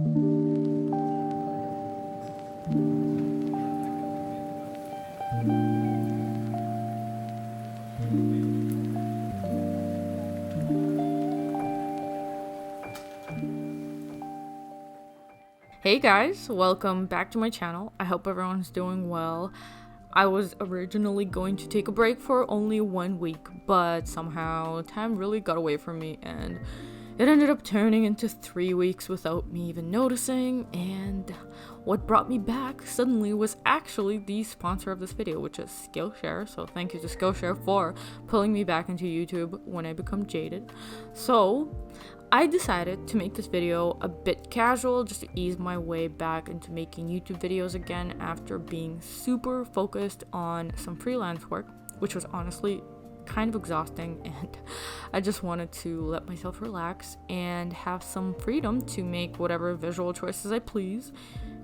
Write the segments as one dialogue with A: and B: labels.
A: Hey guys, welcome back to my channel. I hope everyone's doing well. I was originally going to take a break for only 1 week, but somehow time really got away from me and it ended up turning into 3 weeks without me even noticing. And what brought me back suddenly was actually the sponsor of this video, which is Skillshare. So thank you to Skillshare for pulling me back into YouTube when I become jaded. So I decided to make this video a bit casual just to ease my way back into making YouTube videos again after being super focused on some freelance work, which was honestly kind of exhausting, and I just wanted to let myself relax and have some freedom to make whatever visual choices I please,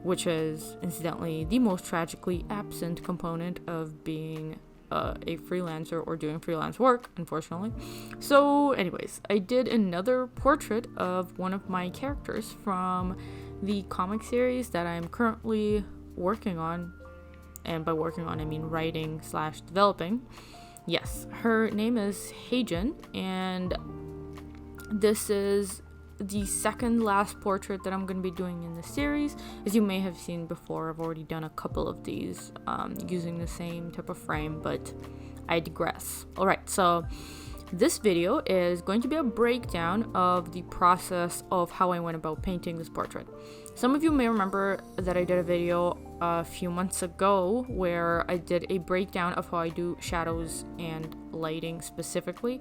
A: which is incidentally the most tragically absent component of being a freelancer or doing freelance work, unfortunately. So anyways, I did another portrait of one of my characters from the comic series that I'm currently working on, and by working on I mean writing / developing. Yes, her name is HaeJin, and this is the second last portrait that I'm going to be doing in the series. As you may have seen before, I've already done a couple of these using the same type of frame, but I digress. Alright, so this video is going to be a breakdown of the process of how I went about painting this portrait. Some of you may remember that I did a video a few months ago where I did a breakdown of how I do shadows and lighting specifically,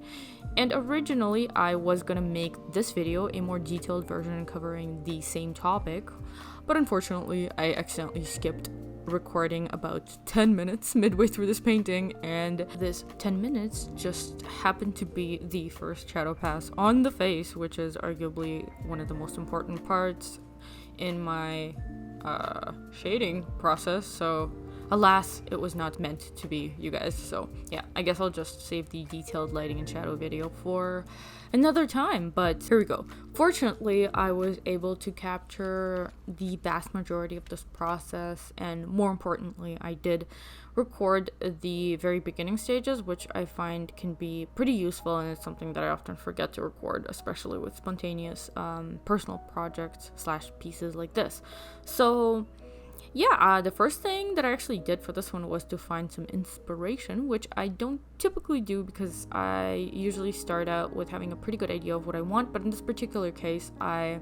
A: and originally I was gonna make this video a more detailed version covering the same topic, but unfortunately I accidentally skipped recording about 10 minutes midway through this painting, and this 10 minutes just happened to be the first shadow pass on the face, which is arguably one of the most important parts in my shading process. So alas, it was not meant to be, you guys. So yeah, I guess I'll just save the detailed lighting and shadow video for another time, but here we go. Fortunately, I was able to capture the vast majority of this process, and more importantly, I did record the very beginning stages, which I find can be pretty useful, and it's something that I often forget to record, especially with spontaneous personal projects / pieces like this. So yeah, the first thing that I actually did for this one was to find some inspiration, which I don't typically do because I usually start out with having a pretty good idea of what I want, but in this particular case, I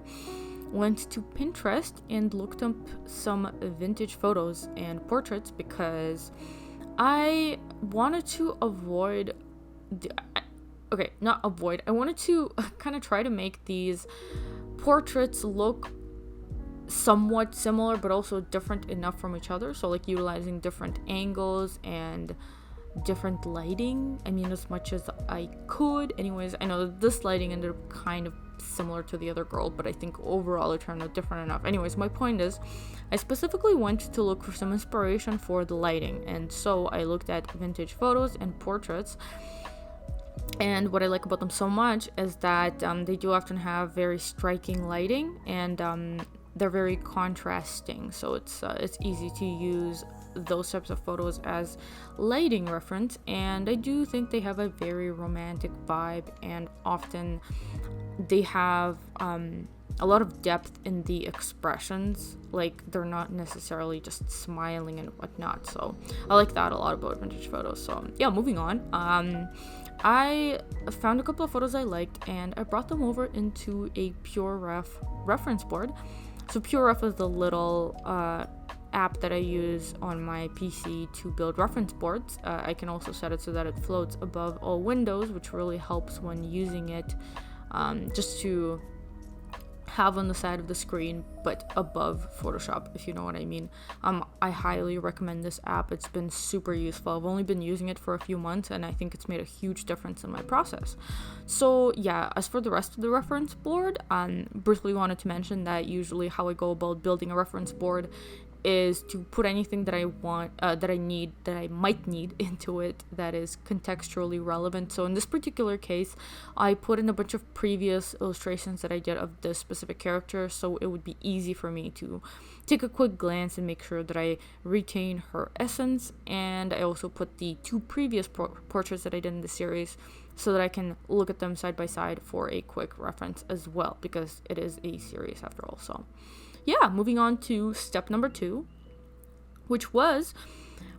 A: went to Pinterest and looked up some vintage photos and portraits because I wanted to avoid I wanted to kind of try to make these portraits look somewhat similar but also different enough from each other, so like utilizing different angles and different lighting, I mean, as much as I could. Anyways, I know that this lighting ended up kind of similar to the other girl, but I think overall it turned out different enough. Anyways, my point is, I specifically went to look for some inspiration for the lighting, and so I looked at vintage photos and portraits. And what I like about them so much is that they do often have very striking lighting, and they're very contrasting, so it's easy to use those types of photos as lighting reference. And I do think they have a very romantic vibe, and often they have a lot of depth in the expressions, like they're not necessarily just smiling and whatnot. So I like that a lot about vintage photos. So yeah, moving on, I found a couple of photos I liked and I brought them over into a PureRef reference board. So PureRef is the little app that I use on my PC to build reference boards. I can also set it so that it floats above all windows, which really helps when using it, just to have on the side of the screen but above Photoshop, if you know what I mean. I highly recommend this app. It's been super useful. I've only been using it for a few months and I think it's made a huge difference in my process. So yeah, as for the rest of the reference board, briefly wanted to mention that usually how I go about building a reference board is to put anything that I want, that I might need into it that is contextually relevant. So in this particular case, I put in a bunch of previous illustrations that I did of this specific character, so it would be easy for me to take a quick glance and make sure that I retain her essence. And I also put the 2 previous portraits that I did in the series so that I can look at them side by side for a quick reference as well, because it is a series after all. So yeah, moving on to step number 2, which was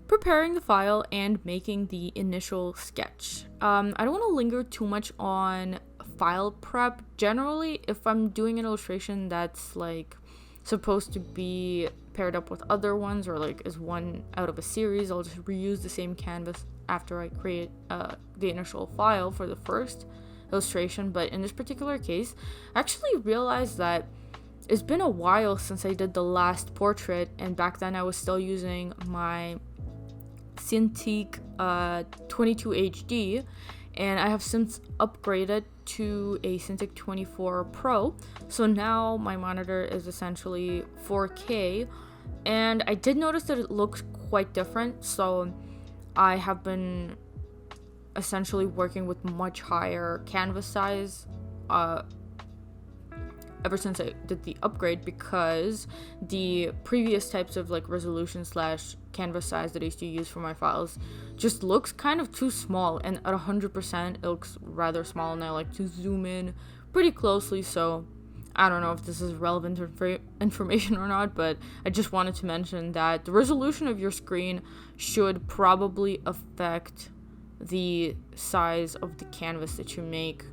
A: preparing the file and making the initial sketch. I don't want to linger too much on file prep. Generally, if I'm doing an illustration that's like supposed to be paired up with other ones, or like is one out of a series, I'll just reuse the same canvas after I create the initial file for the first illustration. But in this particular case, I actually realized that it's been a while since I did the last portrait, and back then I was still using my CINTIQ 22 HD, and I have since upgraded to a CINTIQ 24 Pro. So now my monitor is essentially 4K, and I did notice that it looks quite different. So I have been essentially working with much higher canvas size ever since I did the upgrade, because the previous types of like resolution / canvas size that I used to use for my files just looks kind of too small, and at 100% it looks rather small, and I like to zoom in pretty closely. So I don't know if this is relevant information or not, but I just wanted to mention that the resolution of your screen should probably affect the size of the canvas that you make,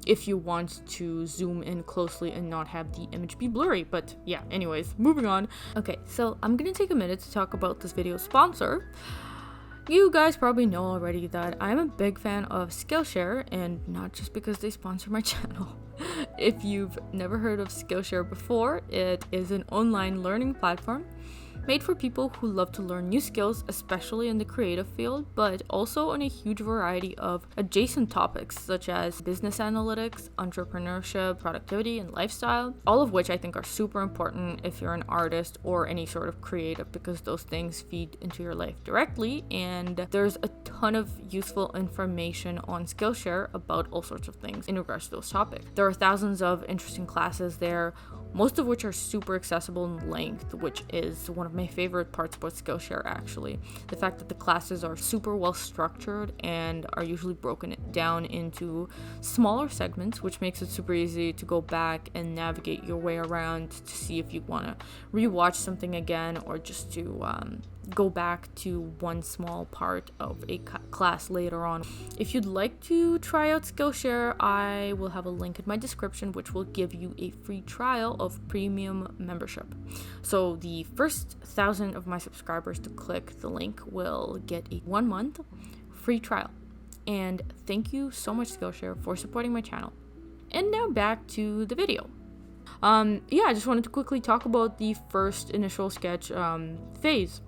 A: if you want to zoom in closely and not have the image be blurry. But yeah, anyways, moving on. Okay, so I'm gonna take a minute to talk about this video's sponsor. You guys probably know already that I'm a big fan of Skillshare, and not just because they sponsor my channel. If you've never heard of Skillshare before, it is an online learning platform made for people who love to learn new skills, especially in the creative field, but also on a huge variety of adjacent topics such as business analytics, entrepreneurship, productivity, and lifestyle, all of which I think are super important if you're an artist or any sort of creative, because those things feed into your life directly. And there's a ton of useful information on Skillshare about all sorts of things in regards to those topics. There are thousands of interesting classes there, most of which are super accessible in length, which is one of my favorite parts about Skillshare actually. The fact that the classes are super well structured and are usually broken down into smaller segments, which makes it super easy to go back and navigate your way around to see if you want to rewatch something again, or just to go back to one small part of a class later on. If you'd like to try out Skillshare, I will have a link in my description which will give you a free trial of premium membership. So the first 1,000 of my subscribers to click the link will get a 1-month free trial. And thank you so much, Skillshare, for supporting my channel. And now back to the video. I just wanted to quickly talk about the first initial sketch phase.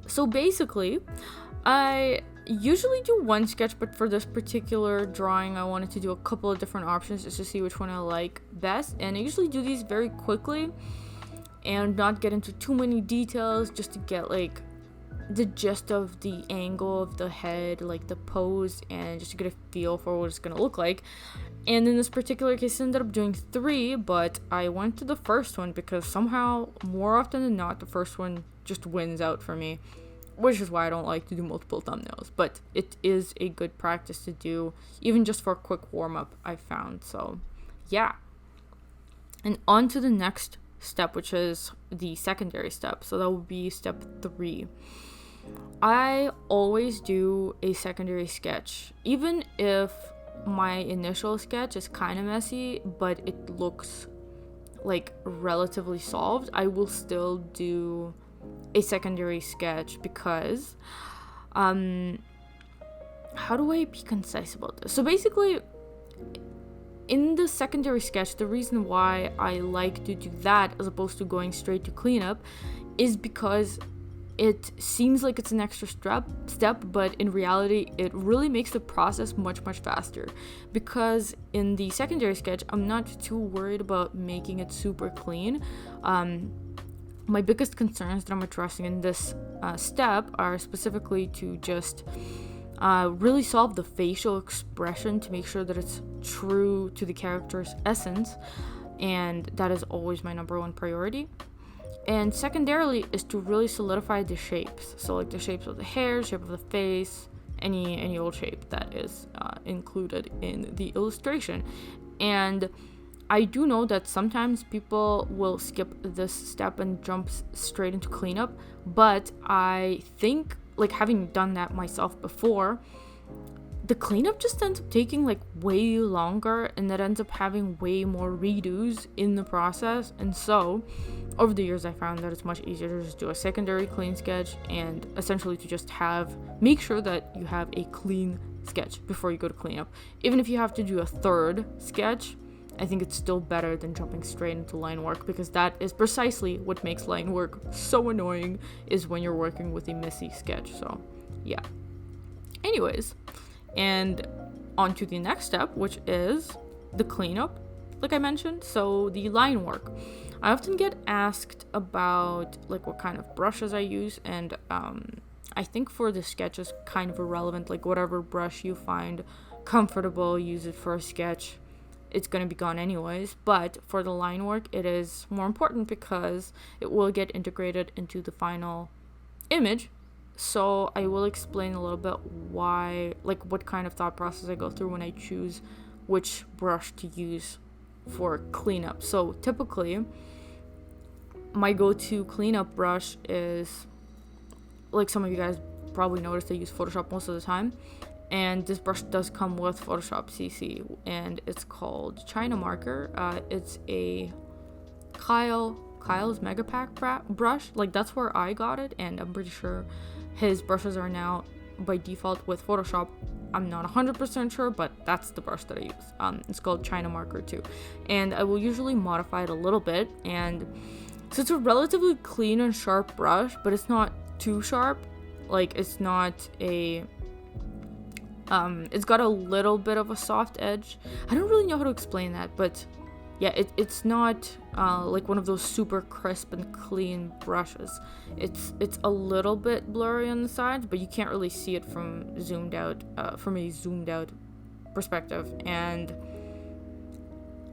A: So basically, I usually do one sketch, but for this particular drawing, I wanted to do a couple of different options just to see which one I like best. And I usually do these very quickly and not get into too many details, just to get like the gist of the angle of the head, like the pose, and just to get a feel for what it's gonna look like. And in this particular case, I ended up doing 3, but I went to the first one because somehow, more often than not, the first one just wins out for me, which is why I don't like to do multiple thumbnails. But it is a good practice to do, even just for a quick warm-up, I found. So yeah, and on to the next step, which is the secondary step. So that would be step 3. I always do a secondary sketch, even if my initial sketch is kind of messy, but it looks like relatively solved. I will still do a secondary sketch because how do I be concise about this? So basically, in the secondary sketch, the reason why I like to do that as opposed to going straight to cleanup is because it seems like it's an extra step, but in reality it really makes the process much faster, because in the secondary sketch I'm not too worried about making it super clean. My biggest concerns that I'm addressing in this step are specifically to just really solve the facial expression to make sure that it's true to the character's essence, and that is always my number one priority. And secondarily is to really solidify the shapes. So like the shapes of the hair, shape of the face, any old shape that is included in the illustration. And I do know that sometimes people will skip this step and jump straight into cleanup, but I think, like, having done that myself before, the cleanup just ends up taking like way longer, and that ends up having way more redos in the process. And so over the years I found that it's much easier to just do a secondary clean sketch, and essentially to just make sure that you have a clean sketch before you go to cleanup. Even if you have to do a third sketch, I think it's still better than jumping straight into line work, because that is precisely what makes line work so annoying, is when you're working with a messy sketch. So yeah. Anyways, and on to the next step, which is the cleanup, like I mentioned. So the line work. I often get asked about like what kind of brushes I use, and I think for the sketch is kind of irrelevant. Like whatever brush you find comfortable, use it for a sketch. It's going to be gone anyways. But for the line work, it is more important because it will get integrated into the final image. So I will explain a little bit why, like what kind of thought process I go through when I choose which brush to use for cleanup. So typically my go-to cleanup brush is, like some of you guys probably noticed, I use Photoshop most of the time, and this brush does come with Photoshop CC, and it's called China Marker. It's a Kyle's Megapack brush. Like that's where I got it, and I'm pretty sure his brushes are now by default with Photoshop. I'm not 100% sure, but that's the brush that I use. It's called China Marker too, and I will usually modify it a little bit. And so it's a relatively clean and sharp brush, but it's not too sharp. Like it's not a it's got a little bit of a soft edge. I don't really know how to explain that, but yeah, it's not like one of those super crisp and clean brushes. It's a little bit blurry on the sides, but you can't really see it from a zoomed out perspective. And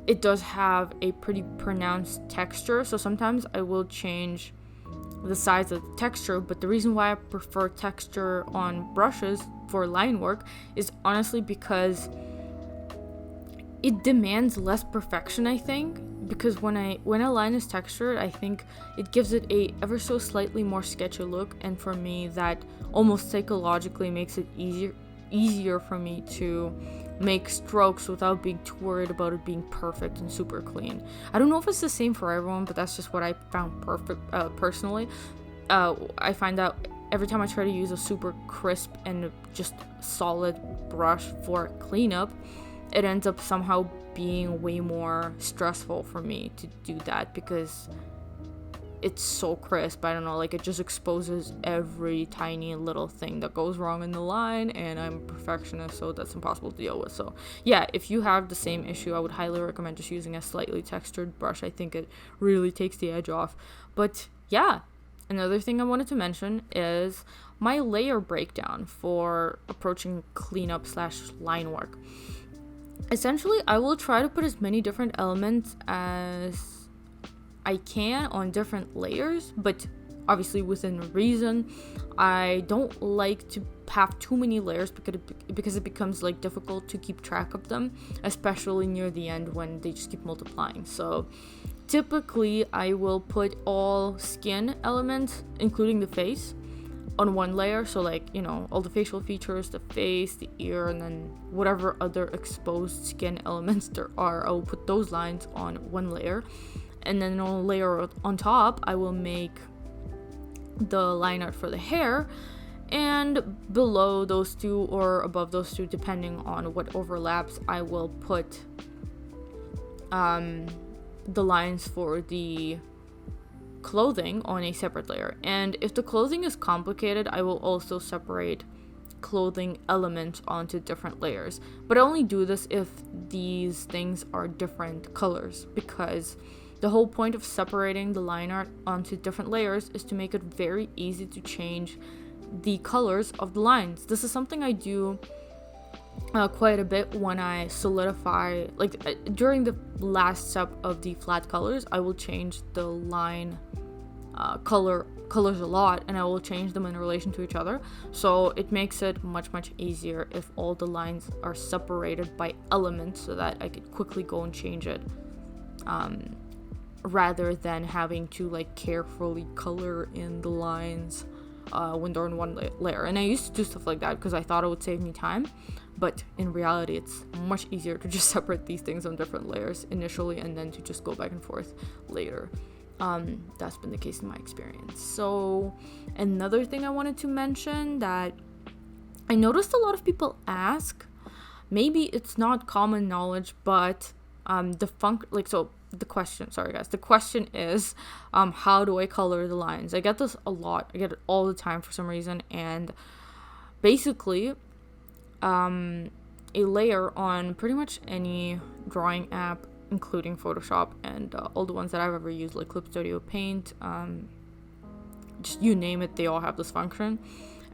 A: it does have a pretty pronounced texture, so sometimes I will change the size of the texture. But the reason why I prefer texture on brushes for line work is honestly because it demands less perfection, I think, because when a line is textured, I think it gives it a ever so slightly more sketchy look, and for me that almost psychologically makes it easier for me to make strokes without being too worried about it being perfect and super clean. I don't know if it's the same for everyone, but that's just what I found perfect personally. I find that every time I try to use a super crisp and just solid brush for cleanup, it ends up somehow being way more stressful for me to do that, because it's so crisp. I don't know, like it just exposes every tiny little thing that goes wrong in the line, and I'm a perfectionist, so that's impossible to deal with. So yeah, if you have the same issue, I would highly recommend just using a slightly textured brush. I think it really takes the edge off. But yeah, another thing I wanted to mention is my layer breakdown for approaching cleanup / line work. Essentially, I will try to put as many different elements as I can on different layers, but obviously within reason. I don't like to have too many layers because it becomes like difficult to keep track of them, especially near the end when they just keep multiplying. So typically I will put all skin elements, including the face, on one layer. So like, you know, all the facial features, the face, the ear, and then whatever other exposed skin elements there are, I will put those lines on one layer. And then on a layer on top, I will make the line art for the hair, and below those two or above those two, depending on what overlaps, I will put the lines for the clothing on a separate layer. And if the clothing is complicated, I will also separate clothing elements onto different layers. But I only do this if these things are different colors, because the whole point of separating the line art onto different layers is to make it very easy to change the colors of the lines. This is something I do quite a bit when I solidify, like during the last step of the flat colors, I will change the line colors a lot, and I will change them in relation to each other. So it makes it much easier if all the lines are separated by elements, so that I could quickly go and change it, rather than having to like carefully color in the lines when they're in one layer. And I used to do stuff like that because I thought it would save me time, but in reality it's much easier to just separate these things on different layers initially and then to just go back and forth later. That's been the case in my experience. So another thing I wanted to mention that I noticed a lot of people ask, maybe it's not common knowledge, but the question is, how do I color the lines? I get this a lot. I get it all the time for some reason. And basically, a layer on pretty much any drawing app, including Photoshop and all the ones that I've ever used, like Clip Studio, Paint, just you name it, they all have this function.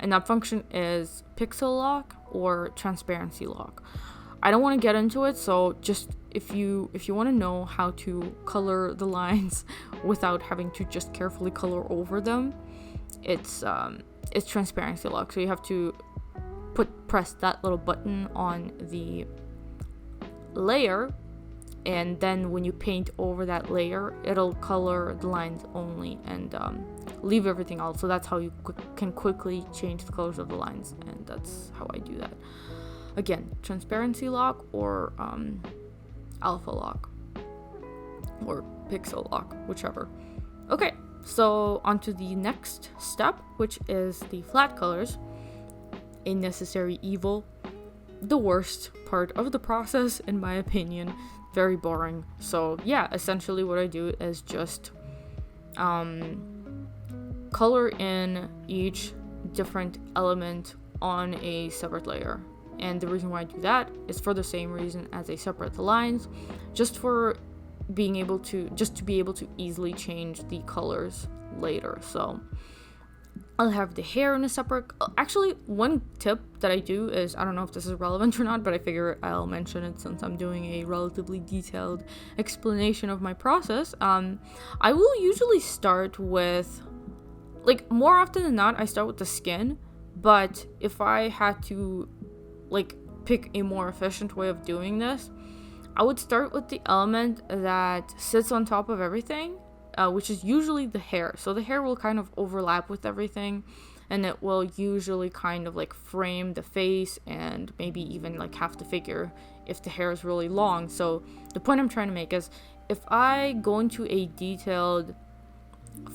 A: And that function is pixel lock or transparency lock. I don't want to get into it, so just if you want to know how to color the lines without having to just carefully color over them, it's transparency lock. So you have to press that little button on the layer, and then when you paint over that layer, it'll color the lines only and leave everything else. So that's how you can quickly change the colors of the lines, and that's how I do that. Again, transparency lock or alpha lock or pixel lock, whichever. Okay, so on to the next step, which is the flat colors. A necessary evil, the worst part of the process in my opinion. Very boring. So yeah, essentially what I do is just color in each different element on a separate layer. And the reason why I do that is for the same reason as I separate the lines, just to be able to easily change the colors later. So I'll have the hair in a separate. Actually, one tip that I do is, I don't know if this is relevant or not, but I figure I'll mention it since I'm doing a relatively detailed explanation of my process. I will usually start with, like, more often than not, I start with the skin. But if I had to pick a more efficient way of doing this, I would start with the element that sits on top of everything, which is usually the hair. So the hair will kind of overlap with everything, and it will usually kind of frame the face and maybe even half the figure if the hair is really long. So the point I'm trying to make is, if I go into a detailed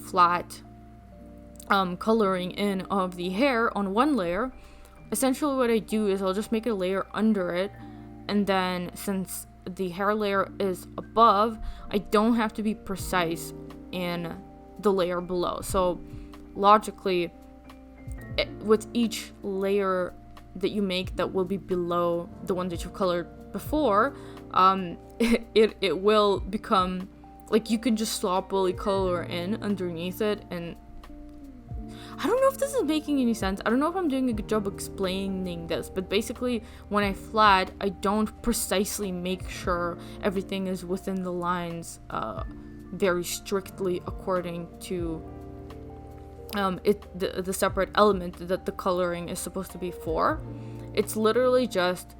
A: flat coloring in of the hair on one layer, essentially what I do is I'll just make a layer under it, and then since the hair layer is above, I don't have to be precise in the layer below. So logically, with each layer that you make that will be below the one that you've colored before, it will become you can just sloppily color in underneath it. And I don't know if this is making any sense. I don't know if I'm doing a good job explaining this, but basically when I flat, I don't precisely make sure everything is within the lines very strictly according to the separate element that the coloring is supposed to be for. It's literally just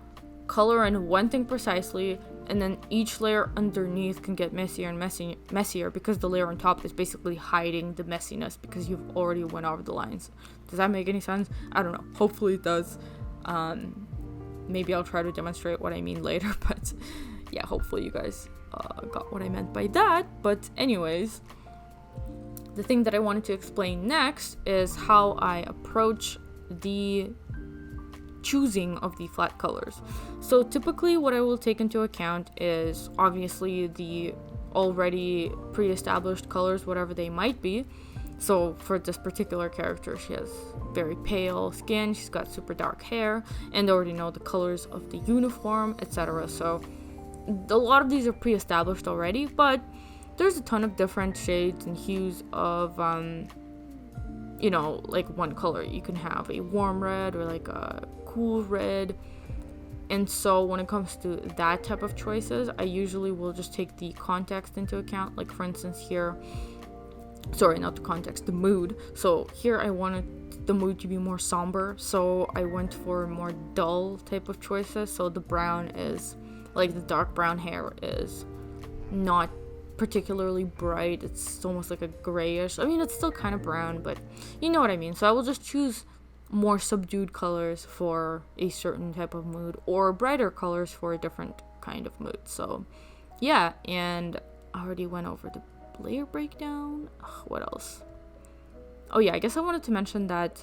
A: color in one thing precisely, and then each layer underneath can get messier and messier because the layer on top is basically hiding the messiness because you've already went over the lines. Does that make any sense? I don't know. Hopefully it does. Maybe I'll try to demonstrate what I mean later, but yeah, hopefully you guys got what I meant by that. But anyways, the thing that I wanted to explain next is how I approach the choosing of the flat colors. So typically what I will take into account is obviously the already pre-established colors, whatever they might be. So for this particular character, she has very pale skin, she's got super dark hair, and I already know the colors of the uniform, etc. So a lot of these are pre-established already, but there's a ton of different shades and hues of you know, like one color. You can have a warm red or like a cool red. And so when it comes to that type of choices, I usually will just take the context into account. Like for instance here, sorry, not the context, the mood. So here I wanted the mood to be more somber, so I went for more dull type of choices. So the brown is, like the dark brown hair is not particularly bright. It's almost like a grayish. I mean, it's still kind of brown, but you know what I mean. So I will just choose more subdued colors for a certain type of mood, or brighter colors for a different kind of mood. So yeah, and I already went over the layer breakdown. What else? Oh yeah, I guess I wanted to mention that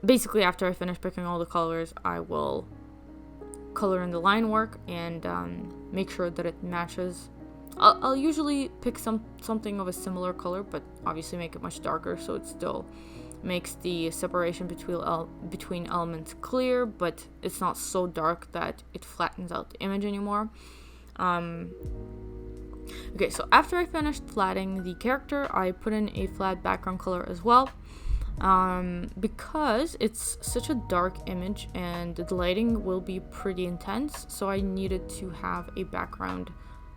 A: basically after I finish picking all the colors, I will color in the line work and make sure that it matches. I'll usually pick something of a similar color, but obviously make it much darker so it still makes the separation between elements clear, but it's not so dark that it flattens out the image anymore. Okay, so after I finished flatting the character, I put in a flat background color as well, because it's such a dark image and the lighting will be pretty intense, so I needed to have a background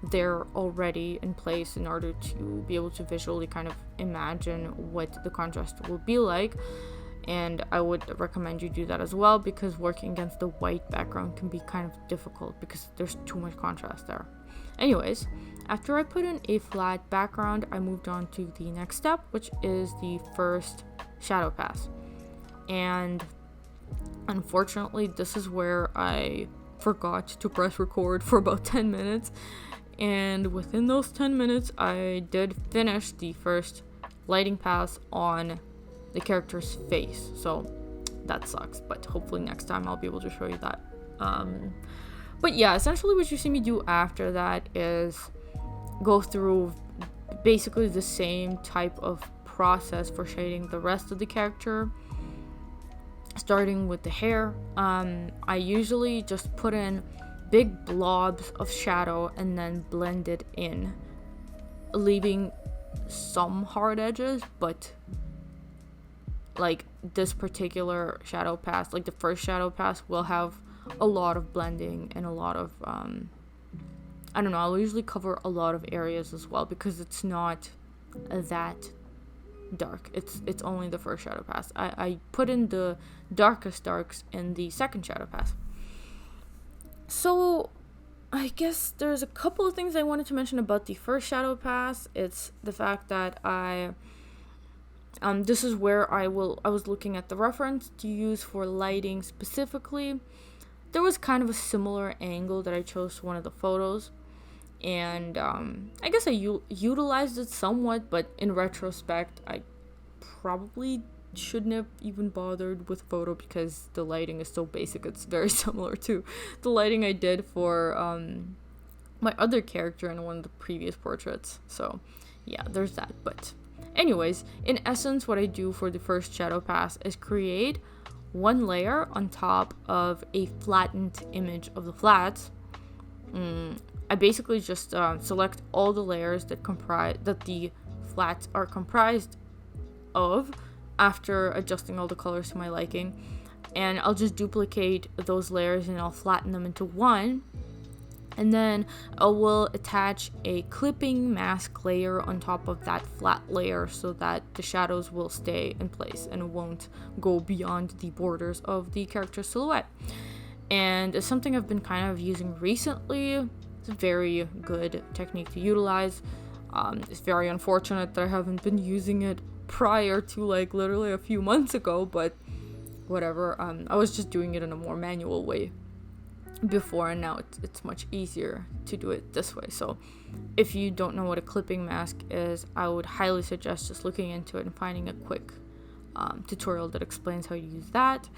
A: there already in place in order to be able to visually kind of imagine what the contrast will be like. And I would recommend you do that as well, because working against the white background can be kind of difficult because there's too much contrast there. Anyways, after I put in a flat background, I moved on to the next step, which is the first shadow pass. And unfortunately, this is where I forgot to press record for about 10 minutes. And within those 10 minutes, I did finish the first lighting pass on the character's face. So that sucks, but hopefully next time I'll be able to show you that. But yeah, essentially what you see me do after that is go through basically the same type of process for shading the rest of the character, starting with the hair. I usually just put in big blobs of shadow and then blend it in, leaving some hard edges, but like this particular shadow pass, like the first shadow pass, will have a lot of blending and a lot of I don't know, I'll usually cover a lot of areas as well because it's not that dark. It's only the first shadow pass. I put in the darkest darks in the second shadow pass. So I guess there's a couple of things I wanted to mention about the first shadow pass. It's the fact that this is where I was looking at the reference to use for lighting specifically. There was kind of a similar angle that I chose for one of the photos, and I guess I utilized it somewhat, but in retrospect I probably shouldn't have even bothered with photo because the lighting is so basic. It's very similar to the lighting I did for my other character in one of the previous portraits. So yeah, there's that. But anyways, in essence, what I do for the first shadow pass is create one layer on top of a flattened image of the flats. I basically just select all the layers that the flats are comprised of after adjusting all the colors to my liking, and I'll just duplicate those layers and I'll flatten them into one, and then I will attach a clipping mask layer on top of that flat layer so that the shadows will stay in place and won't go beyond the borders of the character silhouette. And it's something I've been kind of using recently. It's a very good technique to utilize. It's very unfortunate that I haven't been using it prior to like literally a few months ago, but whatever. I was just doing it in a more manual way before, and now it's much easier to do it this way. So if you don't know what a clipping mask is, I would highly suggest just looking into it and finding a quick tutorial that explains how to use that.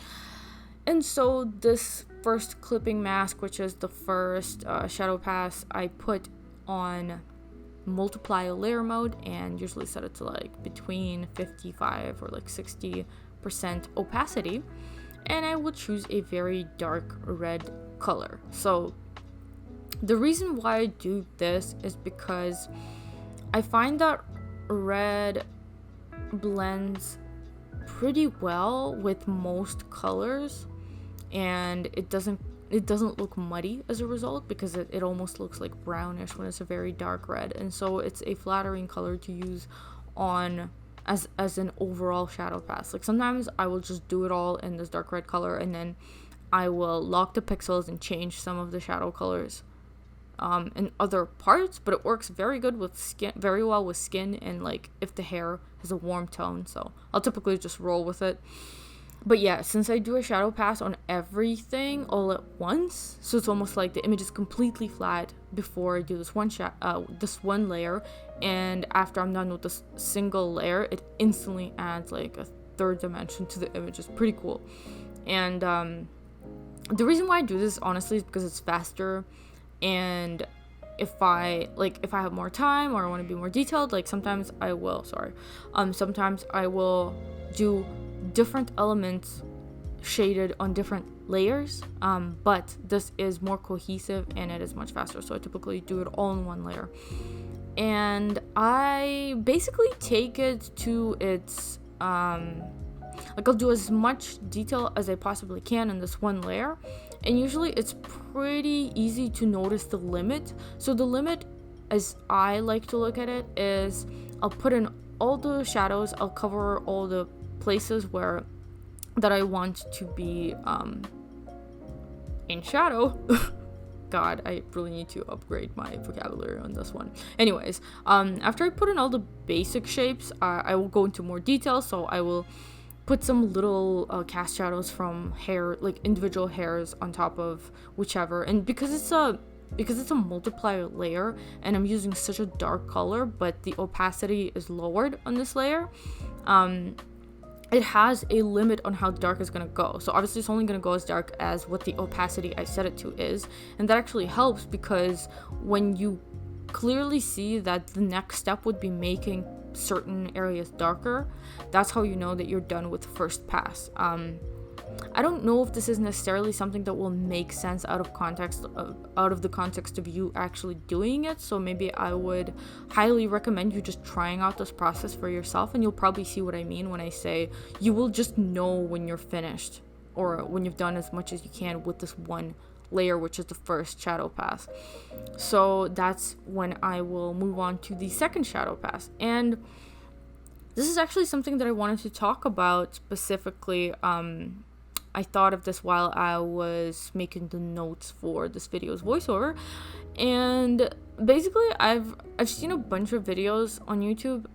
A: And so this first clipping mask, which is the first shadow pass, I put on multiply layer mode and usually set it to like between 55 or like 60% opacity, and I will choose a very dark red color. So the reason why I do this is because I find that red blends pretty well with most colors, and it doesn't look muddy as a result, because it almost looks like brownish when it's a very dark red, and so it's a flattering color to use on as an overall shadow pass. Like sometimes I will just do it all in this dark red color, and then I will lock the pixels and change some of the shadow colors in other parts, but it works very good with skin, very well with skin, and like if the hair has a warm tone, so I'll typically just roll with it. But yeah, since I do a shadow pass on everything all at once, so it's almost like the image is completely flat before I do this one layer, and after I'm done with this single layer, it instantly adds like a third dimension to the image. It's pretty cool. And the reason why I do this honestly is because it's faster, and if I have more time or I want to be more detailed, like sometimes I will do different elements shaded on different layers, but this is more cohesive and it is much faster, so I typically do it all in one layer, and I basically take it to its like I'll do as much detail as I possibly can in this one layer, and usually it's pretty easy to notice the limit. So the limit, as I like to look at it, is I'll put in all the shadows, I'll cover all the places that I want to be in shadow. God, I really need to upgrade my vocabulary on this one. Anyways, after I put in all the basic shapes, I will go into more detail. So I will put some little cast shadows from hair, like individual hairs on top of whichever, and because it's a multiplier layer and I'm using such a dark color, but the opacity is lowered on this layer, it has a limit on how dark it's going to go. So obviously it's only going to go as dark as what the opacity I set it to is, and that actually helps because when you clearly see that the next step would be making certain areas darker, that's how you know that you're done with the first pass. I don't know if this is necessarily something that will make sense out of the context of you actually doing it, so maybe I would highly recommend you just trying out this process for yourself, and you'll probably see what I mean when I say you will just know when you're finished or when you've done as much as you can with this one layer, which is the first shadow pass. So that's when I will move on to the second shadow pass, and this is actually something that I wanted to talk about specifically. I thought of this while I was making the notes for this video's voiceover, and basically I've seen a bunch of videos on YouTube,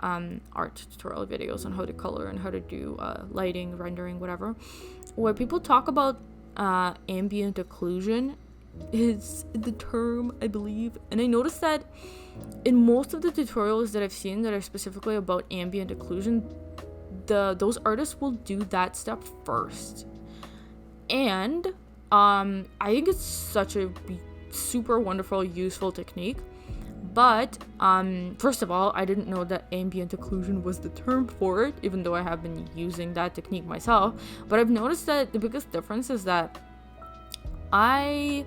A: art tutorial videos on how to color and how to do lighting, rendering, whatever, where people talk about ambient occlusion is the term, I believe, and I noticed that in most of the tutorials that I've seen that are specifically about ambient occlusion, those artists will do that step first. And I think it's such a super wonderful, useful technique. But first of all, I didn't know that ambient occlusion was the term for it, even though I have been using that technique myself. But I've noticed that the biggest difference is that I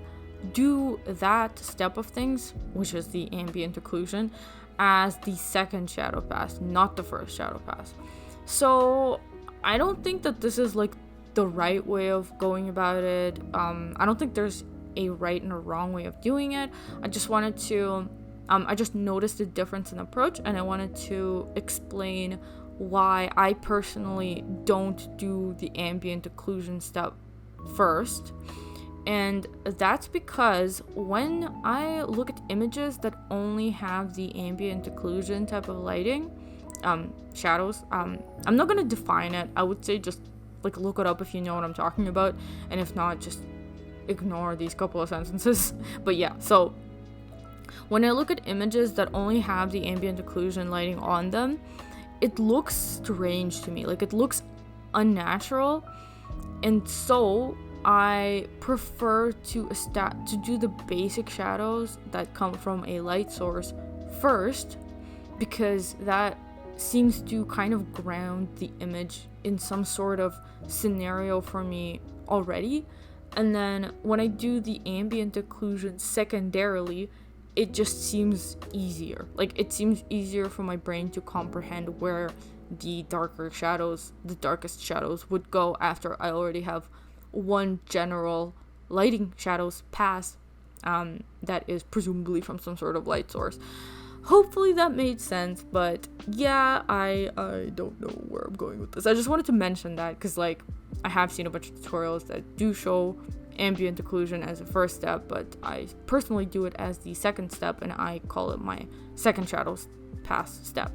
A: do that step of things, which is the ambient occlusion, as the second shadow pass, not the first shadow pass. So I don't think that this is like the right way of going about it. I don't think there's a right and a wrong way of doing it. I just wanted to I just noticed a difference in approach, and I wanted to explain why I personally don't do the ambient occlusion step first. And that's because when I look at images that only have the ambient occlusion type of lighting, shadows, I'm not gonna define it. I would say just like look it up if you know what I'm talking about, and if not, just ignore these couple of sentences. But yeah, so when I look at images that only have the ambient occlusion lighting on them, it looks strange to me. Like, it looks unnatural, and so I prefer to do the basic shadows that come from a light source first, because that seems to kind of ground the image in some sort of scenario for me already. And then when I do the ambient occlusion secondarily, it just seems easier. Like, it seems easier for my brain to comprehend where the darkest shadows would go after I already have one general lighting shadows pass that is presumably from some sort of light source. Hopefully that made sense, but yeah, I don't know where I'm going with this. I just wanted to mention that because, like, I have seen a bunch of tutorials that do show ambient occlusion as a first step, but I personally do it as the second step, and I call it my second shadows pass step.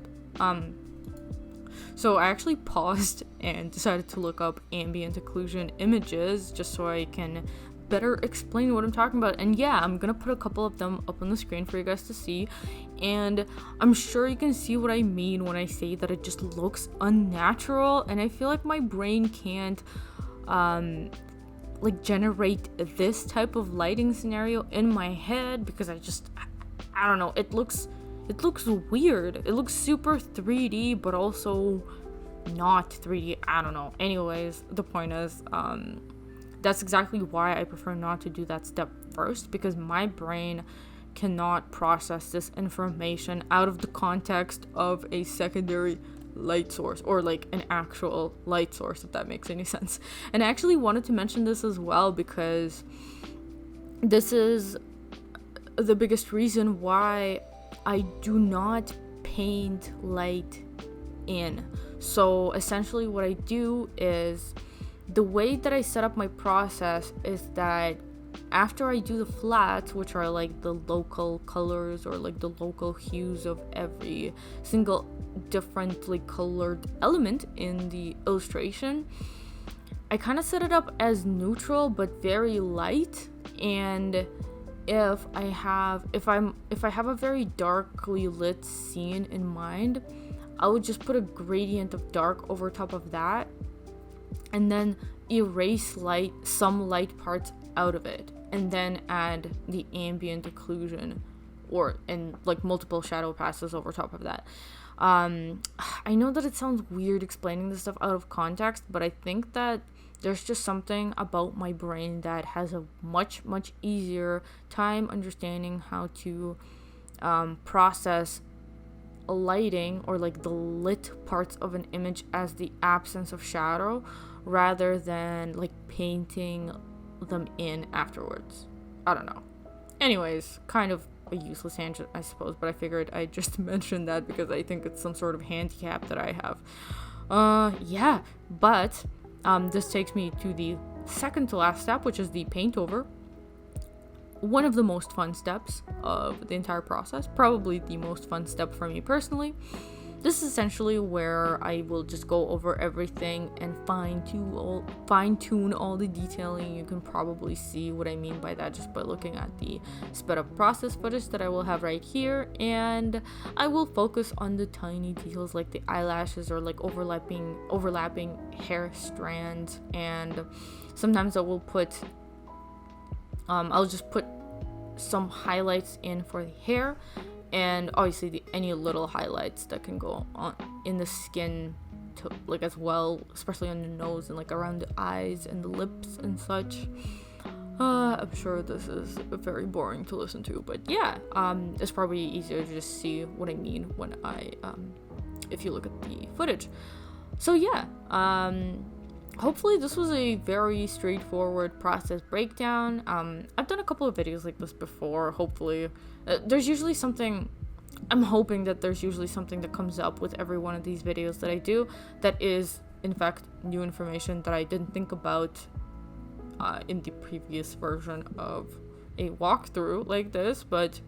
A: So I actually paused and decided to look up ambient occlusion images just so I can better explain what I'm talking about. And yeah, I'm gonna put a couple of them up on the screen for you guys to see, and I'm sure you can see what I mean when I say that it just looks unnatural, and I feel like my brain can't like generate this type of lighting scenario in my head because I don't know, it looks weird. It looks super 3D but also not 3D. I don't know. Anyways, the point is that's exactly why I prefer not to do that step first, because my brain cannot process this information out of the context of a secondary light source, or like an actual light source, if that makes any sense. And I actually wanted to mention this as well because this is the biggest reason why I do not paint light in. So essentially what I do is, the way that I set up my process is that after I do the flats, which are like the local colors or like the local hues of every single differently colored element in the illustration, I kind of set it up as neutral but very light. And if I have a very darkly lit scene in mind, I would just put a gradient of dark over top of that and then erase some light parts out of it, and then add the ambient occlusion and like multiple shadow passes over top of that. I know that it sounds weird explaining this stuff out of context, but I think that there's just something about my brain that has a much easier time understanding how to process lighting or like the lit parts of an image as the absence of shadow, rather than like painting them in afterwards. I don't know. Anyways, kind of a useless tangent, I suppose, but I figured I'd just mention that because I think it's some sort of handicap that I have. Yeah, but this takes me to the second to last step, which is the paint over. One of the most fun steps of the entire process, probably the most fun step for me personally. This is essentially where I will just go over everything and fine-tune all the detailing. You can probably see what I mean by that just by looking at the sped up process footage that I will have right here, and I will focus on the tiny details like the eyelashes or like overlapping hair strands, and sometimes I will I'll just put some highlights in for the hair, and obviously any little highlights that can go on in the skin to, like, as well, especially on the nose and like around the eyes and the lips and such. I'm sure this is very boring to listen to, but yeah, it's probably easier to just see what I mean when if you look at the footage. So yeah, hopefully this was a very straightforward process breakdown. I've done a couple of videos like this before. Hopefully there's usually something, I'm hoping that there's usually something that comes up with every one of these videos that I do that is in fact new information that I didn't think about in the previous version of a walkthrough like this. But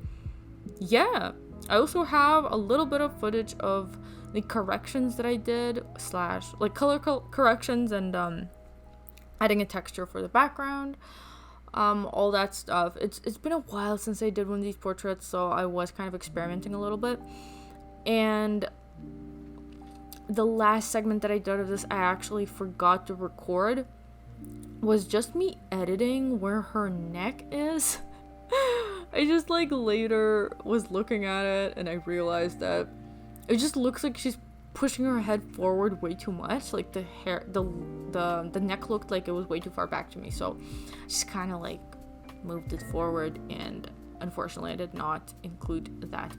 A: yeah, I also have a little bit of footage of the corrections that I did, like color corrections, and adding a texture for the background, all that stuff. It's been a while since I did one of these portraits, so I was kind of experimenting a little bit. And the last segment that I did of this, I actually forgot to record. was just me editing where her neck is. I just like later was looking at it and I realized that it just looks like she's pushing her head forward way too much. Like the hair, the neck looked like it was way too far back to me, so I just kind of like moved it forward, and unfortunately I did not include that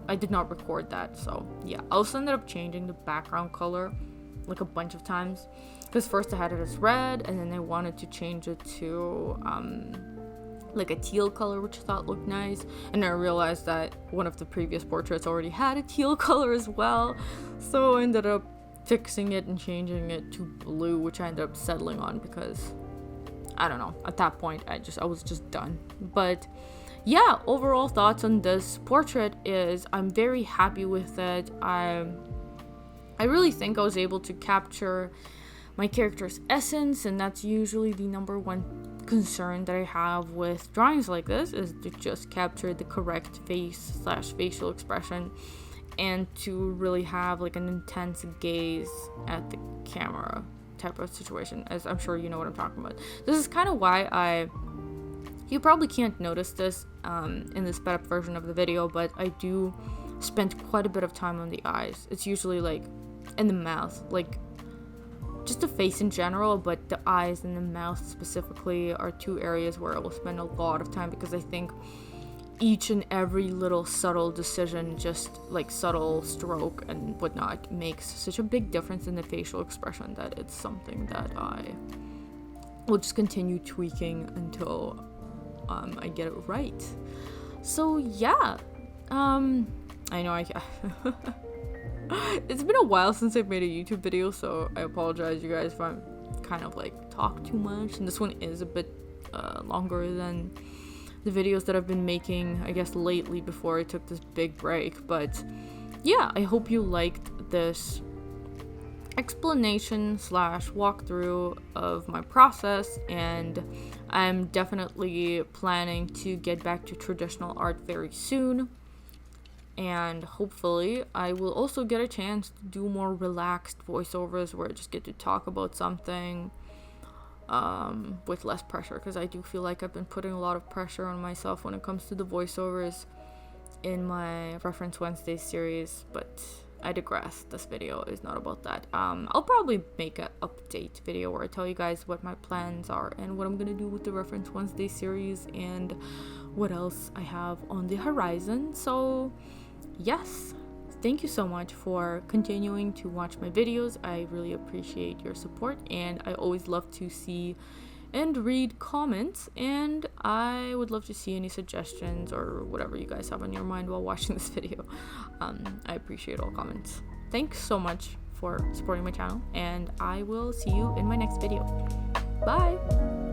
A: I did not record that. So yeah, I also ended up changing the background color like a bunch of times, because first I had it as red and then I wanted to change it to like a teal color, which I thought looked nice, and I realized that one of the previous portraits already had a teal color as well, so I ended up fixing it and changing it to blue, which I ended up settling on because I don't know, at that point I was just done. But yeah, overall thoughts on this portrait is I'm very happy with it. I really think I was able to capture my character's essence, and that's usually the number one concern that I have with drawings like this, is to just capture the correct face/facial expression and to really have like an intense gaze at the camera type of situation, as I'm sure you know what I'm talking about. This is kind of why you probably can't notice this in the sped up version of the video, but I do spend quite a bit of time on the eyes. It's usually like in the mouth, like just the face in general, but the eyes and the mouth specifically are two areas where I will spend a lot of time, because I think each and every little subtle decision, just like subtle stroke and whatnot, makes such a big difference in the facial expression that it's something that I will just continue tweaking until I get it right. So yeah, I know it's been a while since I've made a YouTube video, so I apologize you guys if I'm kind of like talk too much, and this one is a bit longer than the videos that I've been making, I guess, lately before I took this big break. But yeah, I hope you liked this explanation / walkthrough of my process, and I'm definitely planning to get back to traditional art very soon. And hopefully I will also get a chance to do more relaxed voiceovers where I just get to talk about something with less pressure, because I do feel like I've been putting a lot of pressure on myself when it comes to the voiceovers in my Reference Wednesday series, but I digress. This video is not about that. I'll probably make an update video where I tell you guys what my plans are and what I'm gonna do with the Reference Wednesday series and what else I have on the horizon. So yes, thank you so much for continuing to watch my videos. I really appreciate your support, and I always love to see and read comments, and I would love to see any suggestions or whatever you guys have on your mind while watching this video. I appreciate all comments. Thanks so much for supporting my channel, and I will see you in my next video. Bye!